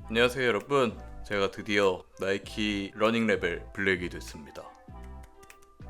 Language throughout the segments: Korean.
안녕하세요 여러분, 제가 드디어 나이키 러닝 레벨 블랙이 됐습니다.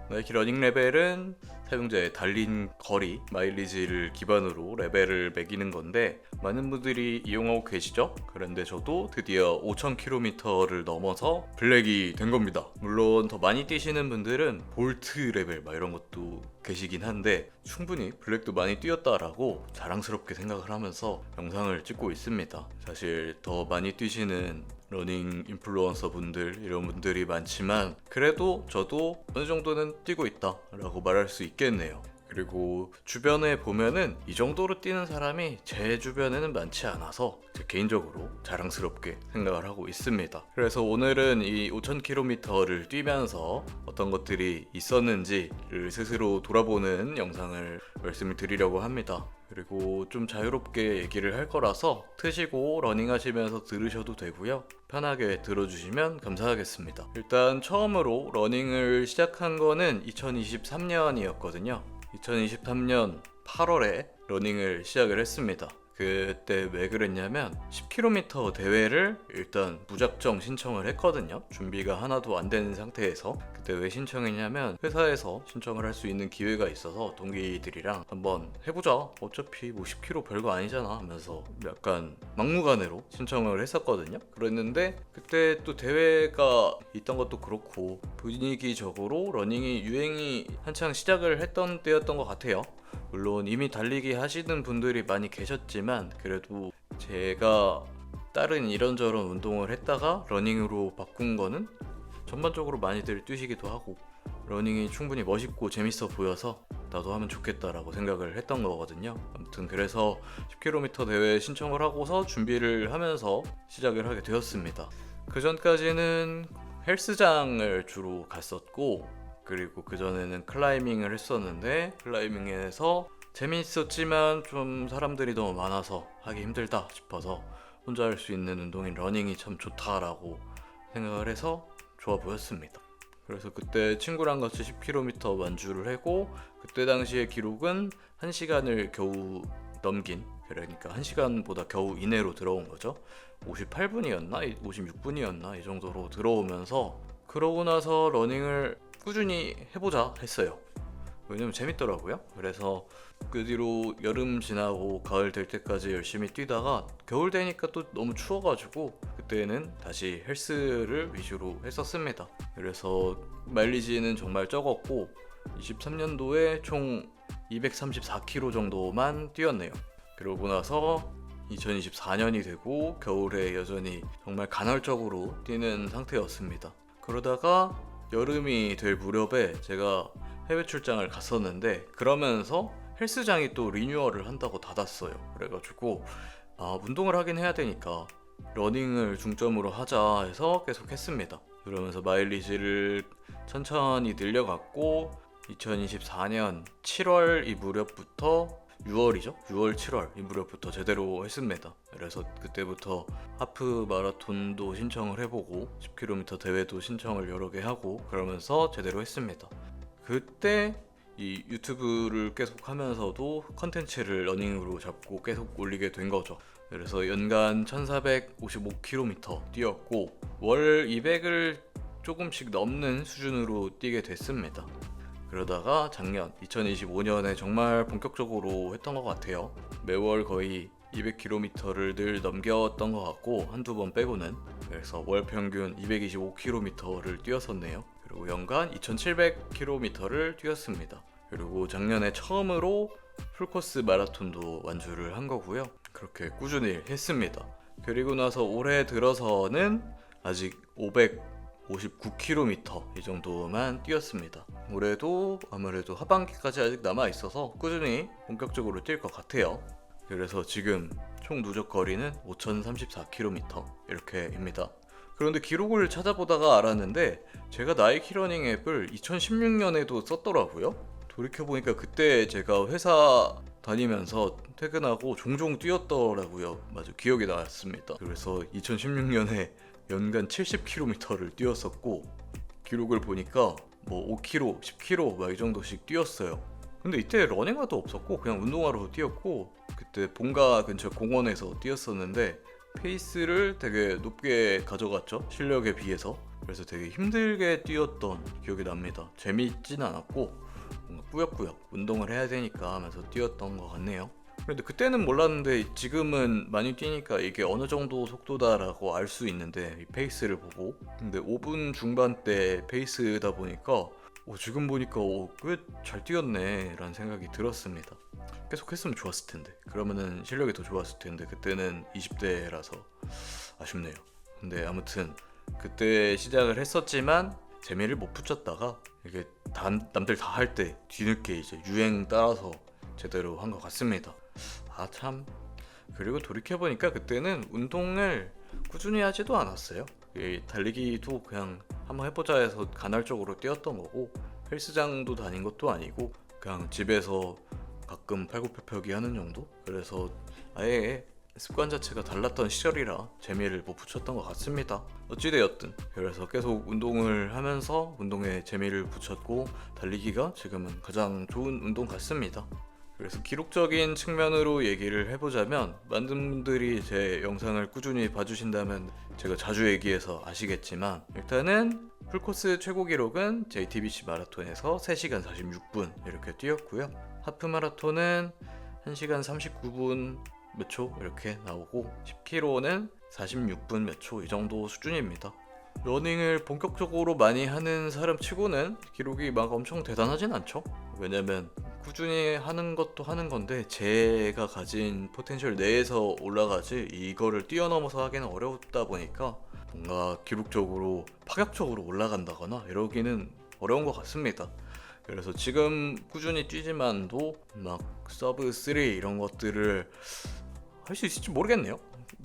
나이키 러닝 레벨은 사용자의 달린 거리, 마일리지를 기반으로 레벨을 매기는 건데 많은 분들이 이용하고 계시죠? 그런데 저도 드디어 5,000km를 넘어서 블랙이 된 겁니다. 물론 더 많이 뛰시는 분들은 볼트 레벨 이런 것도 계시긴 한데 충분히 블랙도 많이 뛰었다라고 자랑스럽게 생각을 하면서 영상을 찍고 있습니다. 사실 더 많이 뛰시는 러닝 인플루언서 분들 이런 분들이 많지만 그래도 저도 어느 정도는 뛰고 있다 라고 말할 수 있겠네요. 그리고 주변에 보면은 이 정도로 뛰는 사람이 제 주변에는 많지 않아서 제 개인적으로 자랑스럽게 생각을 하고 있습니다. 그래서 오늘은 이 5,000km를 뛰면서 어떤 것들이 있었는지를 스스로 돌아보는 영상을 말씀을 드리려고 합니다. 그리고 좀 자유롭게 얘기를 할 거라서 트시고 러닝하시면서 들으셔도 되고요. 편하게 들어주시면 감사하겠습니다. 일단 처음으로 러닝을 시작한 거는 2023년이었거든요. 2023년 8월에 러닝을 시작을 했습니다. 그때 왜 그랬냐면 10km 대회를 일단 무작정 신청을 했거든요. 준비가 하나도 안 된 상태에서. 그때 왜 신청했냐면 회사에서 신청을 할 수 있는 기회가 있어서 동기들이랑 한번 해보자, 어차피 뭐 10km 별거 아니잖아 하면서 약간 막무가내로 신청을 했었거든요. 그랬는데 그때 또 대회가 있던 것도 그렇고 분위기적으로 러닝이 유행이 한창 시작을 했던 때였던 것 같아요. 물론 이미 달리기 하시는 분들이 많이 계셨지만 그래도 제가 다른 이런저런 운동을 했다가 러닝으로 바꾼 거는 전반적으로 많이들 뛰시기도 하고 러닝이 충분히 멋있고 재밌어 보여서 나도 하면 좋겠다라고 생각을 했던 거거든요. 아무튼 그래서 10km 대회 신청을 하고서 준비를 하면서 시작을 하게 되었습니다. 그 전까지는 헬스장을 주로 갔었고 그리고 그전에는 클라이밍을 했었는데 클라이밍에서 재미있었지만 좀 사람들이 너무 많아서 하기 힘들다 싶어서 혼자 할 수 있는 운동인 러닝이 참 좋다라고 생각을 해서 좋아 보였습니다. 그래서 그때 친구랑 같이 10km 완주를 하고 그때 당시의 기록은 1시간을 겨우 넘긴, 그러니까 1시간보다 겨우 이내로 들어온 거죠. 58분이었나 56분이었나 이 정도로 들어오면서 그러고 나서 러닝을 꾸준히 해보자 했어요. 왜냐면 재밌더라고요. 그래서 그 뒤로 여름 지나고 가을 될 때까지 열심히 뛰다가 겨울 되니까 또 너무 추워가지고 그때는 다시 헬스를 위주로 했었습니다. 그래서 마일리지는 정말 적었고 23년도에 총 234km 정도만 뛰었네요. 그러고 나서 2024년이 되고 겨울에 여전히 정말 간헐적으로 뛰는 상태였습니다. 그러다가 여름이 될 무렵에 제가 해외 출장을 갔었는데 그러면서 헬스장이 또 리뉴얼을 한다고 닫았어요. 그래가지고 운동을 하긴 해야 되니까 러닝을 중점으로 하자 해서 계속 했습니다. 그러면서 마일리지를 천천히 늘려갔고 2024년 7월 이 무렵부터 6월이죠. 6월, 7월 이 무렵부터 제대로 했습니다. 그래서 그때부터 하프 마라톤도 신청을 해보고 10km 대회도 신청을 여러 개 하고 그러면서 제대로 했습니다. 그때 이 유튜브를 계속 하면서도 컨텐츠를 러닝으로 잡고 계속 올리게 된 거죠. 그래서 연간 1455km 뛰었고 월 200을 조금씩 넘는 수준으로 뛰게 됐습니다. 그러다가 작년 2025년에 정말 본격적으로 했던 것 같아요. 매월 거의 200km를 늘 넘겼던 것 같고 한두 번 빼고는. 그래서 월 평균 225km를 뛰었었네요. 그리고 연간 2700km를 뛰었습니다. 그리고 작년에 처음으로 풀코스 마라톤도 완주를 한 거고요. 그렇게 꾸준히 했습니다. 그리고 나서 올해 들어서는 아직 559km 이 정도만 뛰었습니다. 올해도 아무래도 하반기까지 아직 남아있어서 꾸준히 본격적으로 뛸 것 같아요. 그래서 지금 총 누적 거리는 5034km 이렇게입니다. 그런데 기록을 찾아보다가 알았는데 제가 나이키 러닝 앱을 2016년에도 썼더라고요. 돌이켜보니까 그때 제가 회사 다니면서 퇴근하고 종종 뛰었더라고요. 맞아, 기억이 났습니다. 그래서 2016년에 연간 70km를 뛰었었고 기록을 보니까 뭐 5km, 10km 이 정도씩 뛰었어요. 근데 이때 러닝화도 없었고 그냥 운동화로 뛰었고 그때 본가 근처 공원에서 뛰었었는데 페이스를 되게 높게 가져갔죠, 실력에 비해서. 그래서 되게 힘들게 뛰었던 기억이 납니다. 재미있진 않았고 뭔가 꾸역꾸역 운동을 해야 되니까 하면서 뛰었던 것 같네요. 근데 그때는 몰랐는데 지금은 많이 뛰니까 이게 어느 정도 속도다라고 알 수 있는데, 이 페이스를 보고. 근데 5분 중반대 페이스다 보니까 지금 보니까 꽤 잘 뛰었네 라는 생각이 들었습니다. 계속 했으면 좋았을 텐데, 그러면은 실력이 더 좋았을 텐데, 그때는 20대라서 아쉽네요. 근데 아무튼 그때 시작을 했었지만 재미를 못 붙였다가 이게 남들 다 할 때 뒤늦게 이제 유행 따라서 제대로 한 것 같습니다. 참. 그리고 돌이켜보니까 그때는 운동을 꾸준히 하지도 않았어요. 달리기도 그냥 한번 해보자 해서 간헐적으로 뛰었던 거고, 헬스장도 다닌 것도 아니고 그냥 집에서 가끔 팔굽혀펴기 하는 정도? 그래서 아예 습관 자체가 달랐던 시절이라 재미를 못 붙였던 것 같습니다. 어찌되었든 그래서 계속 운동을 하면서 운동에 재미를 붙였고, 달리기가 지금은 가장 좋은 운동 같습니다. 그래서 기록적인 측면으로 얘기를 해보자면, 많은 분들이 제 영상을 꾸준히 봐주신다면 제가 자주 얘기해서 아시겠지만, 일단은 풀코스 최고 기록은 JTBC 마라톤에서 3시간 46분 이렇게 뛰었고요. 하프 마라톤은 1시간 39분 몇 초 이렇게 나오고, 10km는 46분 몇 초 이 정도 수준입니다. 러닝을 본격적으로 많이 하는 사람 치고는 기록이 막 엄청 대단하진 않죠. 왜냐면 꾸준히 하는 것도 하는 건데, 제가 가진 포텐셜 내에서 올라가지 이거를 뛰어넘어서 하기는 어렵다 보니까 뭔가 기록적으로 파격적으로 올라간다거나 이러기는 어려운 것 같습니다. 그래서 지금 꾸준히 뛰지만도 막 서브 3 이런 것들을 할 수 있을지 모르겠네요.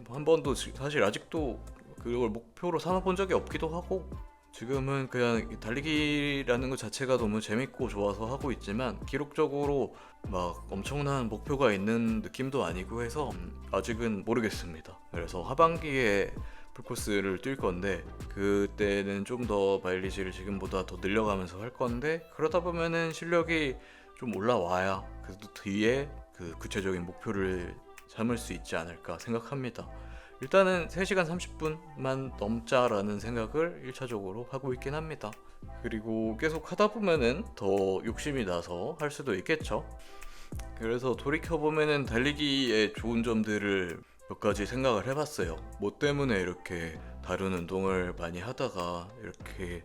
한 번도 사실 아직도 그걸 목표로 삼아본 적이 없기도 하고, 지금은 그냥 달리기라는 것 자체가 너무 재밌고 좋아서 하고 있지만, 기록적으로 막 엄청난 목표가 있는 느낌도 아니고 해서 아직은 모르겠습니다. 그래서 하반기에 풀코스를 뛸 건데, 그때는 좀 더 마일리지를 지금보다 더 늘려가면서 할 건데, 그러다 보면은 실력이 좀 올라와야 그래도 뒤에 그 구체적인 목표를 삼을 수 있지 않을까 생각합니다. 일단은 3시간 30분만 넘자라는 생각을 1차적으로 하고 있긴 합니다. 그리고 계속 하다 보면은 더 욕심이 나서 할 수도 있겠죠. 그래서 돌이켜보면은 달리기의 좋은 점들을 몇 가지 생각을 해봤어요. 뭐 때문에 이렇게 다른 운동을 많이 하다가 이렇게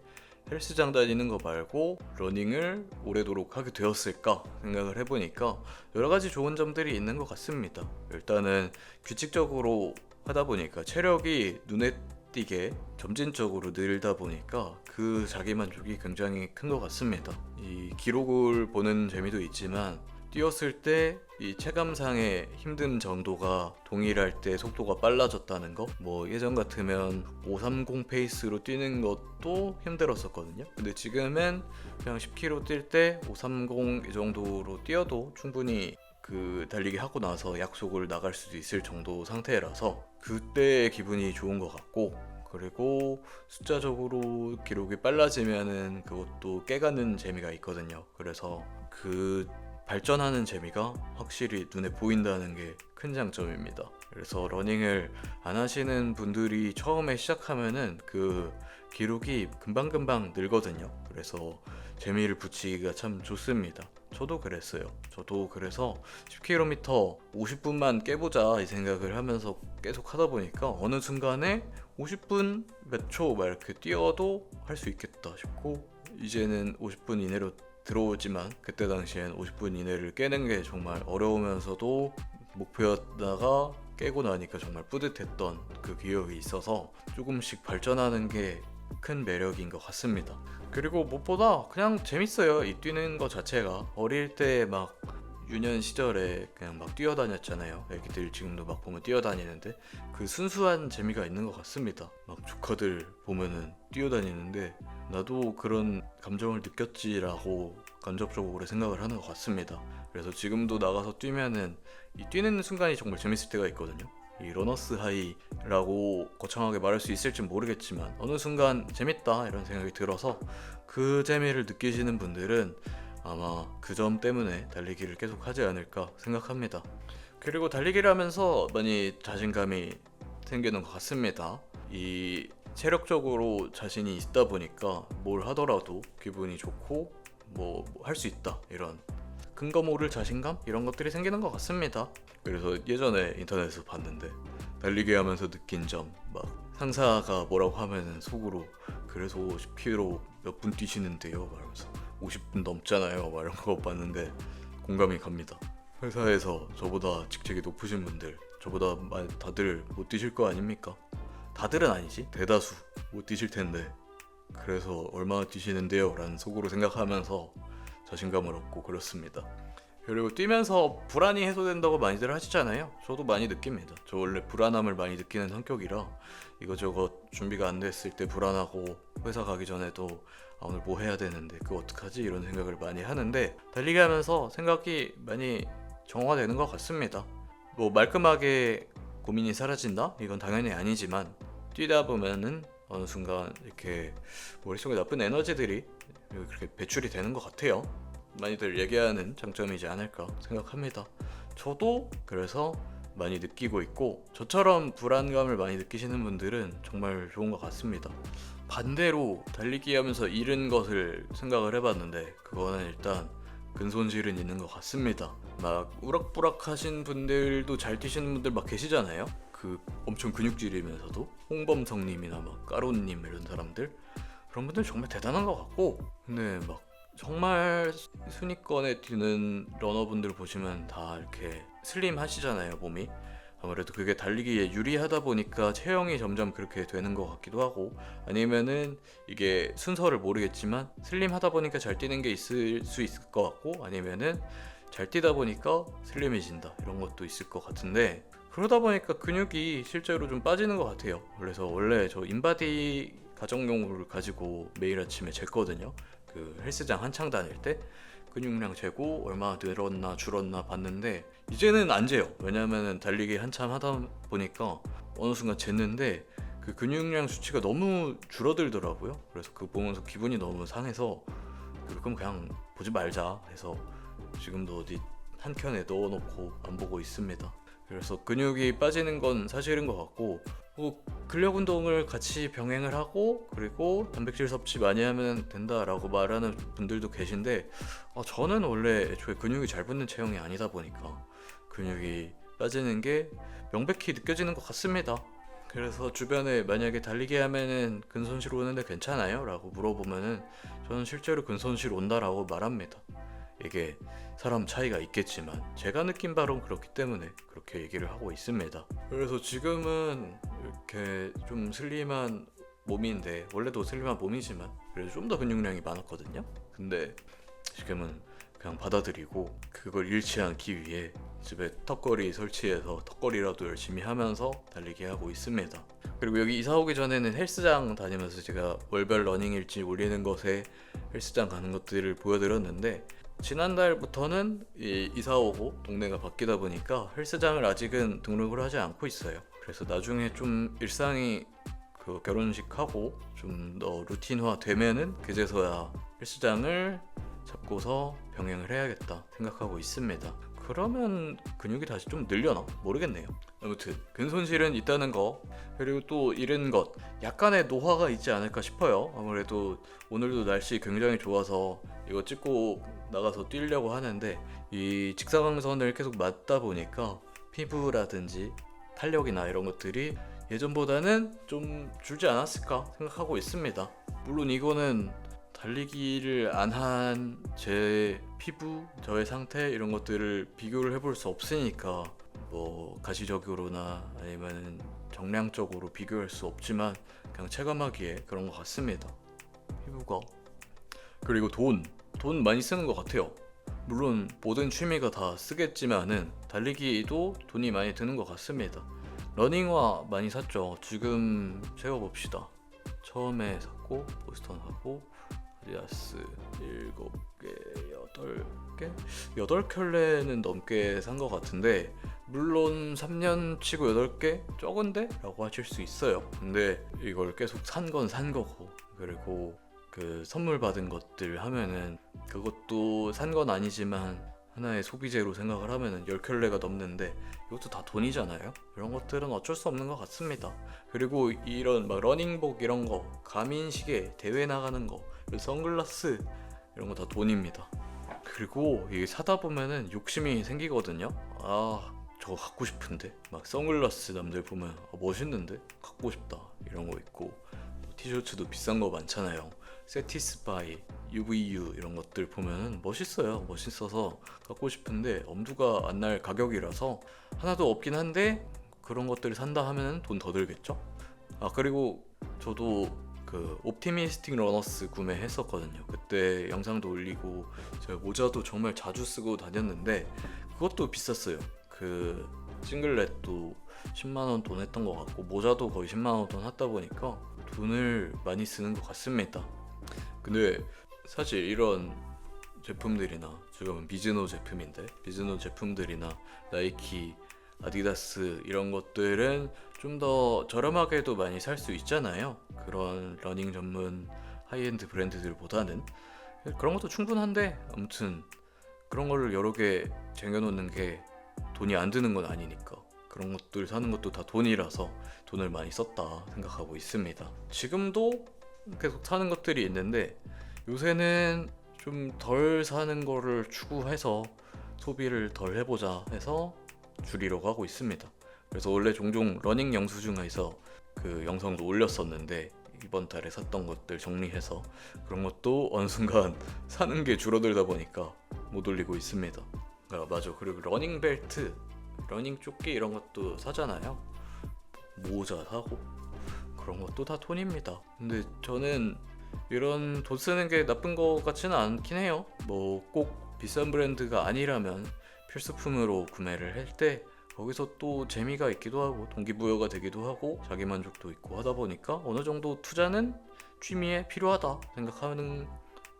헬스장 다니는 거 말고 러닝을 오래도록 하게 되었을까 생각을 해보니까 여러 가지 좋은 점들이 있는 것 같습니다. 일단은 규칙적으로 하다 보니까 체력이 눈에 띄게 점진적으로 늘다 보니까 그 자기만족이 굉장히 큰 것 같습니다. 이 기록을 보는 재미도 있지만, 뛰었을 때 이 체감상의 힘든 정도가 동일할 때 속도가 빨라졌다는 거, 뭐 예전 같으면 530 페이스로 뛰는 것도 힘들었었거든요. 근데 지금은 그냥 10km 뛸 때 530 이 정도로 뛰어도 충분히 그 달리기 하고 나서 약속을 나갈 수도 있을 정도 상태라서 그때의 기분이 좋은 것 같고, 그리고 숫자적으로 기록이 빨라지면은 그것도 깨가는 재미가 있거든요. 그래서 그 발전하는 재미가 확실히 눈에 보인다는 게 큰 장점입니다. 그래서 러닝을 안 하시는 분들이 처음에 시작하면은 그 기록이 금방금방 늘거든요. 그래서 재미를 붙이기가 참 좋습니다. 저도 그랬어요. 저도 그래서 10km 50분만 깨보자 이 생각을 하면서 계속 하다 보니까 어느 순간에 50분 몇 초 막 이렇게 뛰어도 할 수 있겠다 싶고, 이제는 50분 이내로 들어오지만 그때 당시엔 50분 이내를 깨는 게 정말 어려우면서도 목표였다가 깨고 나니까 정말 뿌듯했던 그 기억이 있어서 조금씩 발전하는 게 큰 매력인 것 같습니다. 그리고 무엇보다 그냥 재밌어요. 이 뛰는 것 자체가. 어릴 때 막 유년 시절에 그냥 막 뛰어다녔잖아요. 애기들 지금도 막 보면 뛰어다니는데 그 순수한 재미가 있는 것 같습니다. 막 조카들 보면은 뛰어다니는데 나도 그런 감정을 느꼈지라고 간접적으로 생각을 하는 것 같습니다. 그래서 지금도 나가서 뛰면은 이 뛰는 순간이 정말 재밌을 때가 있거든요. 이 러너스 하이라고 거창하게 말할 수 있을지 모르겠지만 어느 순간 재밌다 이런 생각이 들어서, 그 재미를 느끼시는 분들은 아마 그 점 때문에 달리기를 계속 하지 않을까 생각합니다. 그리고 달리기를 하면서 많이 자신감이 생기는 것 같습니다. 이 체력적으로 자신이 있다 보니까 뭘 하더라도 기분이 좋고 뭐 할 수 있다, 이런 근거 모를 자신감, 이런 것들이 생기는 것 같습니다. 그래서 예전에 인터넷에서 봤는데 달리기 하면서 느낀 점, 막 상사가 뭐라고 하면은 속으로 그래서 50km 몇 분 뛰시는데요 말하면서 50분 넘잖아요 막 이런 거 봤는데 공감이 갑니다. 회사에서 저보다 직책이 높으신 분들, 저보다 다들 못 뛰실 거 아닙니까? 다들은 아니지, 대다수 못 뛰실 텐데 그래서 얼마나 뛰시는데요 라는 속으로 생각하면서 자신감을 얻고 그렇습니다. 그리고 뛰면서 불안이 해소된다고 많이들 하시잖아요. 저도 많이 느낍니다. 저 원래 불안함을 많이 느끼는 성격이라 이거저것 준비가 안 됐을 때 불안하고, 회사 가기 전에도 오늘 뭐 해야 되는데 그거 어떡하지 이런 생각을 많이 하는데 달리기 하면서 생각이 많이 정화되는 것 같습니다. 뭐 말끔하게 고민이 사라진다? 이건 당연히 아니지만 뛰다 보면은 어느 순간 이렇게 머릿속에 나쁜 에너지들이 그렇게 배출이 되는 것 같아요. 많이들 얘기하는 장점이지 않을까 생각합니다. 저도 그래서 많이 느끼고 있고, 저처럼 불안감을 많이 느끼시는 분들은 정말 좋은 것 같습니다. 반대로 달리기 하면서 잃은 것을 생각을 해봤는데 그거는 일단 근손실은 있는 것 같습니다. 막 우락부락 하신 분들도, 잘 뛰시는 분들 막 계시잖아요. 그 엄청 근육질이면서도 홍범성님이나 막 까로님 이런 사람들, 그런 분들 정말 대단한 것 같고, 근데 막 정말 순위권에 뛰는 러너분들 보시면 다 이렇게 슬림 하시잖아요, 몸이. 아무래도 그게 달리기에 유리하다 보니까 체형이 점점 그렇게 되는 것 같기도 하고, 아니면은 이게 순서를 모르겠지만 슬림 하다 보니까 잘 뛰는 게 있을 수 있을 것 같고, 아니면은 잘 뛰다 보니까 슬림해진다, 이런 것도 있을 것 같은데, 그러다 보니까 근육이 실제로 좀 빠지는 것 같아요. 그래서 원래 저 인바디 가정용을 가지고 매일 아침에 쟀거든요. 그 헬스장 한창 다닐 때 근육량 재고 얼마나 늘었나 줄었나 봤는데 이제는 안 재요. 왜냐면은 달리기 한참 하다 보니까 어느 순간 쟀는데 그 근육량 수치가 너무 줄어들더라고요. 그래서 그거 보면서 기분이 너무 상해서 그럼 그냥 보지 말자 해서 지금도 어디 한켠에 넣어놓고 안 보고 있습니다. 그래서 근육이 빠지는 건 사실인 것 같고, 뭐 근력 운동을 같이 병행을 하고 그리고 단백질 섭취 많이 하면 된다라고 말하는 분들도 계신데, 저는 원래 애초에 근육이 잘 붙는 체형이 아니다 보니까 근육이 빠지는 게 명백히 느껴지는 것 같습니다. 그래서 주변에 만약에 달리기 하면은 근손실 오는데 괜찮아요? 라고 물어보면은 저는 실제로 근손실 온다라고 말합니다. 이게 사람 차이가 있겠지만 제가 느낀 바로는 그렇기 때문에 그렇게 얘기를 하고 있습니다. 그래서 지금은 이렇게 좀 슬림한 몸인데, 원래도 슬림한 몸이지만 그래도 좀 더 근육량이 많았거든요. 근데 지금은 그냥 받아들이고 그걸 잃지 않기 위해 집에 턱걸이 설치해서 턱걸이라도 열심히 하면서 달리기 하고 있습니다. 그리고 여기 이사 오기 전에는 헬스장 다니면서 제가 월별 러닝 일지 올리는 것에 헬스장 가는 것들을 보여드렸는데, 지난달부터는 이사 오고 동네가 바뀌다 보니까 헬스장을 아직은 등록을 하지 않고 있어요. 그래서 나중에 좀 일상이 그 결혼식하고 좀 더 루틴화 되면은 그제서야 헬스장을 잡고서 병행을 해야겠다 생각하고 있습니다. 그러면 근육이 다시 좀 늘려나? 모르겠네요. 아무튼 근손실은 있다는 거, 그리고 또 잃은 것, 약간의 노화가 있지 않을까 싶어요. 아무래도 오늘도 날씨 굉장히 좋아서 이거 찍고 나가서 뛰려고 하는데 이 직사광선을 계속 맞다 보니까 피부라든지 탄력이나 이런 것들이 예전보다는 좀 줄지 않았을까 생각하고 있습니다. 물론 이거는 달리기를 안 한 제 피부, 저의 상태 이런 것들을 비교를 해볼 수 없으니까 뭐 가시적으로나 아니면 정량적으로 비교할 수 없지만 그냥 체감하기에 그런 것 같습니다. 피부가. 그리고 돈 많이 쓰는 것 같아요. 물론 모든 취미가 다 쓰겠지만은 달리기도 돈이 많이 드는 것 같습니다. 러닝화 많이 샀죠. 지금 세어봅시다. 처음에 샀고 보스턴하고 아디다스 7개, 8개? 8켤레는 넘게 산 것 같은데, 물론 3년 치고 8개? 적은데? 라고 하실 수 있어요. 근데 이걸 계속 산 건 산 거고, 그리고 그 선물 받은 것들 하면은 그것도 산 건 아니지만 하나의 소비재로 생각을 하면은 10켤레가 넘는데 이것도 다 돈이잖아요. 이런 것들은 어쩔 수 없는 것 같습니다. 그리고 이런 막 러닝복 이런 거, 가민시계, 대회 나가는 거, 선글라스 이런 거 다 돈입니다. 그리고 이게 사다 보면은 욕심이 생기거든요. 아, 저거 갖고 싶은데, 막 선글라스 남들 보면 멋있는데 갖고 싶다 이런 거 있고, 티셔츠도 비싼 거 많잖아요. 세티스파이, UVU 이런 것들 보면은 멋있어요. 멋있어서 갖고 싶은데 엄두가 안 날 가격이라서 하나도 없긴 한데, 그런 것들을 산다 하면은 돈 더 들겠죠. 아, 그리고 저도 그 옵티미스틱 러너스 구매했었거든요. 그때 영상도 올리고 제가 모자도 정말 자주 쓰고 다녔는데 그것도 비쌌어요. 그 싱글렛도 10만원 돈 했던 것 같고, 모자도 거의 10만원 돈 했다 보니까 돈을 많이 쓰는 것 같습니다. 근데 사실 이런 제품들이나, 지금은 미즈노 제품인데, 미즈노 제품들이나 나이키, 아디다스 이런 것들은 좀 더 저렴하게도 많이 살 수 있잖아요. 그런 러닝 전문 하이엔드 브랜드들보다는. 그런 것도 충분한데, 아무튼 그런 거를 여러 개 쟁여놓는 게 돈이 안 드는 건 아니니까 그런 것들 사는 것도 다 돈이라서 돈을 많이 썼다 생각하고 있습니다. 지금도 계속 사는 것들이 있는데, 요새는 좀 덜 사는 거를 추구해서 소비를 덜 해보자 해서 줄이려고 하고 있습니다. 그래서 원래 종종 러닝 영수증에서 그 영상도 올렸었는데, 이번 달에 샀던 것들 정리해서 그런 것도 어느 순간 사는 게 줄어들다 보니까 못 올리고 있습니다. 아, 맞아. 그리고 러닝 벨트, 러닝 조끼 이런 것도 사잖아요. 모자 사고 그런 것도 다 돈입니다. 근데 저는 이런 돈 쓰는 게 나쁜 것 같지는 않긴 해요. 뭐 꼭 비싼 브랜드가 아니라면 필수품으로 구매를 할 때 거기서 또 재미가 있기도 하고 동기부여가 되기도 하고 자기만족도 있고 하다 보니까 어느 정도 투자는 취미에 필요하다 생각하는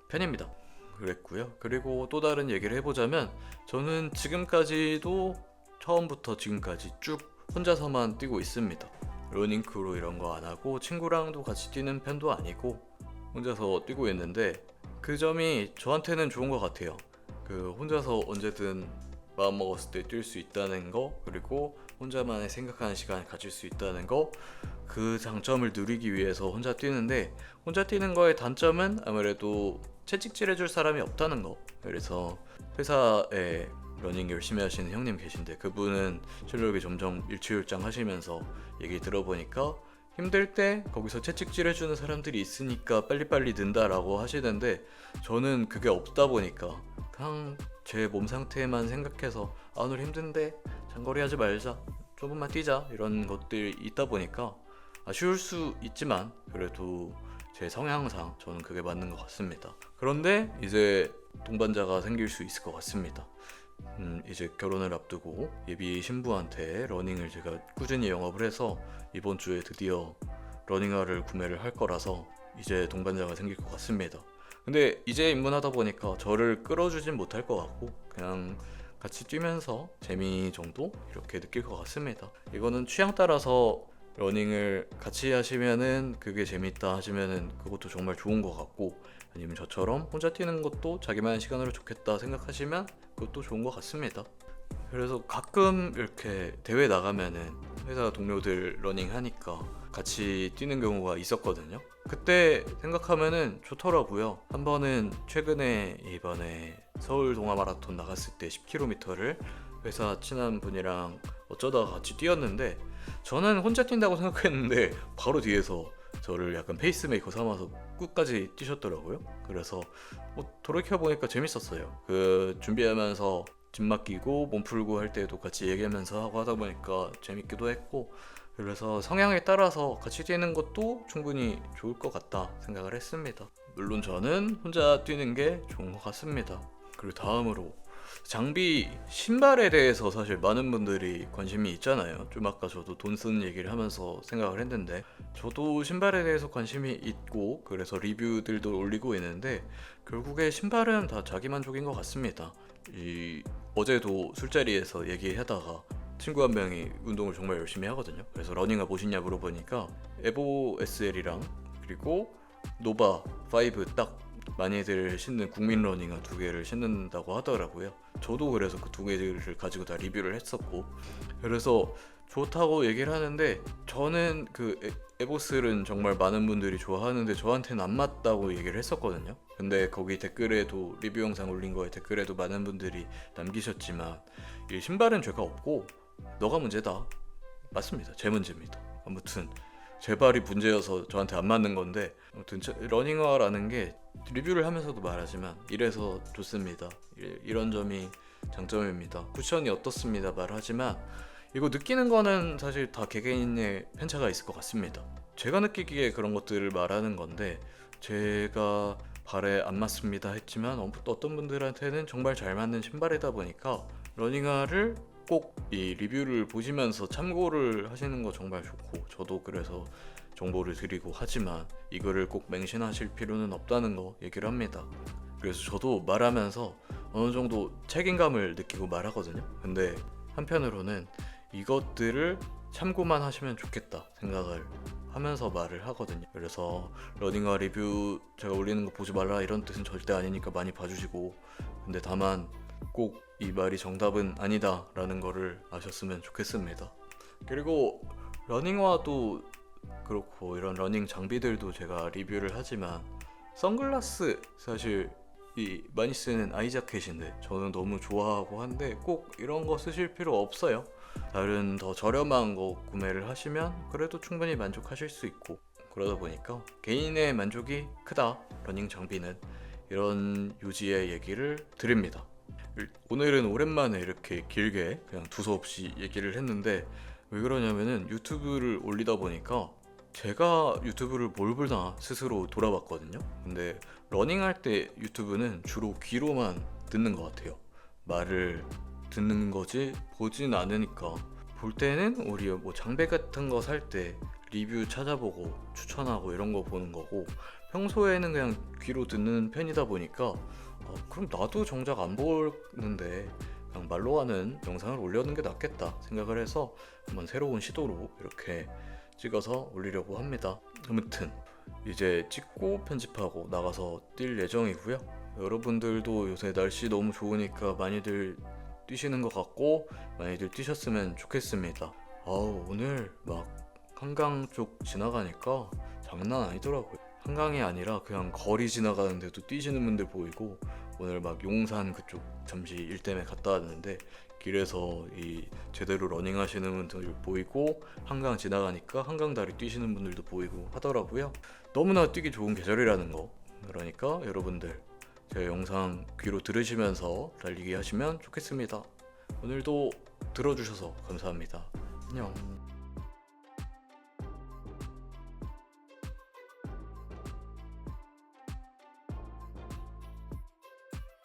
편입니다. 그랬고요. 그리고 또 다른 얘기를 해보자면, 저는 지금까지도 처음부터 지금까지 쭉 혼자서만 뛰고 있습니다. 러닝크루 이런 거 안 하고 친구랑도 같이 뛰는 편도 아니고 혼자서 뛰고 있는데, 그 점이 저한테는 좋은 것 같아요. 그 혼자서 언제든 마음 먹었을 때 뛸 수 있다는 거, 그리고 혼자만의 생각하는 시간을 가질 수 있다는 거, 그 장점을 누리기 위해서 혼자 뛰는데, 혼자 뛰는 거의 단점은 아무래도 채찍질 해줄 사람이 없다는 거. 그래서 회사에 러닝 열심히 하시는 형님 계신데, 그분은 실력이 점점 일취월장 하시면서 얘기 들어보니까 힘들 때 거기서 채찍질 해주는 사람들이 있으니까 빨리빨리 는다라고 하시는데, 저는 그게 없다 보니까 그냥 제 몸 상태만 생각해서 오늘 힘든데 장거리 하지 말자, 조금만 뛰자 이런 것들이 있다 보니까 아쉬울 수 있지만 그래도 제 성향상 저는 그게 맞는 것 같습니다. 그런데 이제 동반자가 생길 수 있을 것 같습니다. 이제 결혼을 앞두고 예비 신부한테 러닝을 제가 꾸준히 영업을 해서 이번 주에 드디어 러닝화를 구매를 할 거라서 이제 동반자가 생길 것 같습니다. 근데 이제 입문하다 보니까 저를 끌어주진 못할 것 같고 그냥 같이 뛰면서 재미 정도 이렇게 느낄 것 같습니다. 이거는 취향 따라서 러닝을 같이 하시면은 그게 재밌다 하시면은 그것도 정말 좋은 것 같고, 아니면 저처럼 혼자 뛰는 것도 자기만의 시간으로 좋겠다 생각하시면 그것도 좋은 것 같습니다. 그래서 가끔 이렇게 대회 나가면은 회사 동료들 러닝 하니까 같이 뛰는 경우가 있었거든요. 그때 생각하면은 좋더라고요. 한 번은 최근에 이번에 서울 동아 마라톤 나갔을 때 10km를 회사 친한 분이랑 어쩌다가 같이 뛰었는데, 저는 혼자 뛴다고 생각했는데 바로 뒤에서 저를 약간 페이스메이커 삼아서 끝까지 뛰셨더라고요. 그래서 돌이켜보니까 재밌었어요. 그 준비하면서 집 맡기고 몸 풀고 할 때도 같이 얘기하면서 하고 하다 보니까 재밌기도 했고, 그래서 성향에 따라서 같이 뛰는 것도 충분히 좋을 것 같다 생각을 했습니다. 물론 저는 혼자 뛰는 게 좋은 것 같습니다. 그리고 다음으로 장비, 신발에 대해서 사실 많은 분들이 관심이 있잖아요. 좀 아까 저도 돈 쓰는 얘기를 하면서 생각을 했는데, 저도 신발에 대해서 관심이 있고 그래서 리뷰들도 올리고 있는데, 결국에 신발은 다 자기만족인 것 같습니다. 어제도 술자리에서 얘기하다가 친구 한 명이 운동을 정말 열심히 하거든요. 그래서 러닝화 보시냐 물어보니까 에보 SL이랑 그리고 노바 5 딱 많이들 신는 국민 러닝화 2개를 신는다고 하더라고요. 저도 그래서 그 2개를 가지고 다 리뷰를 했었고, 그래서 좋다고 얘기를 하는데, 저는 그 에보스는 정말 많은 분들이 좋아하는데 저한테는 안 맞다고 얘기를 했었거든요. 근데 거기 댓글에도, 리뷰 영상 올린 거에 댓글에도 많은 분들이 남기셨지만, 이 신발은 죄가 없고 너가 문제다. 맞습니다. 제 문제입니다. 아무튼 제 발이 문제여서 저한테 안 맞는 건데, 아무튼 러닝화라는 게 리뷰를 하면서도 말하지만 이래서 좋습니다. 이런 점이 장점입니다. 쿠션이 어떻습니다 말하지만, 이거 느끼는 거는 사실 다 개개인의 편차가 있을 것 같습니다. 제가 느끼기에 그런 것들을 말하는 건데, 제가 발에 안 맞습니다 했지만 어떤 분들한테는 정말 잘 맞는 신발이다 보니까 러닝화를 꼭 이 리뷰를 보시면서 참고를 하시는 거 정말 좋고, 저도 그래서 정보를 드리고 하지만 이거를 꼭 맹신하실 필요는 없다는 거 얘기를 합니다. 그래서 저도 말하면서 어느 정도 책임감을 느끼고 말하거든요. 근데 한편으로는 이것들을 참고만 하시면 좋겠다 생각을 하면서 말을 하거든요. 그래서 러닝화 리뷰 제가 올리는 거 보지 말라 이런 뜻은 절대 아니니까 많이 봐주시고, 근데 다만 꼭 이 말이 정답은 아니다 라는 거를 아셨으면 좋겠습니다. 그리고 러닝화도 그렇고 이런 러닝 장비들도 제가 리뷰를 하지만, 선글라스 사실 이 많이 쓰는 아이자켓인데 저는 너무 좋아하고 한데 꼭 이런 거 쓰실 필요 없어요. 다른 더 저렴한 거 구매를 하시면 그래도 충분히 만족하실 수 있고, 그러다 보니까 개인의 만족이 크다 러닝 장비는, 이런 요지의 얘기를 드립니다. 오늘은 오랜만에 이렇게 길게 그냥 두서없이 얘기를 했는데, 왜 그러냐면은 유튜브를 올리다 보니까 제가 유튜브를 뭘 보나 스스로 돌아봤거든요. 근데 러닝할 때 유튜브는 주로 귀로만 듣는 것 같아요. 말을 듣는 거지 보진 않으니까. 볼 때는 우리 뭐 장비 같은 거 살 때 리뷰 찾아보고 추천하고 이런 거 보는 거고, 평소에는 그냥 귀로 듣는 편이다 보니까 그럼 나도 정작 안 보는데 그냥 말로 하는 영상을 올려는 게 낫겠다 생각을 해서 한번 새로운 시도로 이렇게 찍어서 올리려고 합니다. 아무튼 이제 찍고 편집하고 나가서 뛸 예정이고요. 여러분들도 요새 날씨 너무 좋으니까 많이들 뛰시는 것 같고 많이들 뛰셨으면 좋겠습니다. 오늘 막 한강 쪽 지나가니까 장난 아니더라고요. 한강이 아니라 그냥 거리 지나가는데도 뛰시는 분들 보이고, 오늘 막 용산 그쪽 잠시 일 때문에 갔다 왔는데 길에서 이 제대로 러닝 하시는 분들 보이고, 한강 지나가니까 한강다리 뛰시는 분들도 보이고 하더라고요. 너무나 뛰기 좋은 계절이라는 거. 그러니까 여러분들 제 영상 귀로 들으시면서 달리기 하시면 좋겠습니다. 오늘도 들어주셔서 감사합니다. 안녕.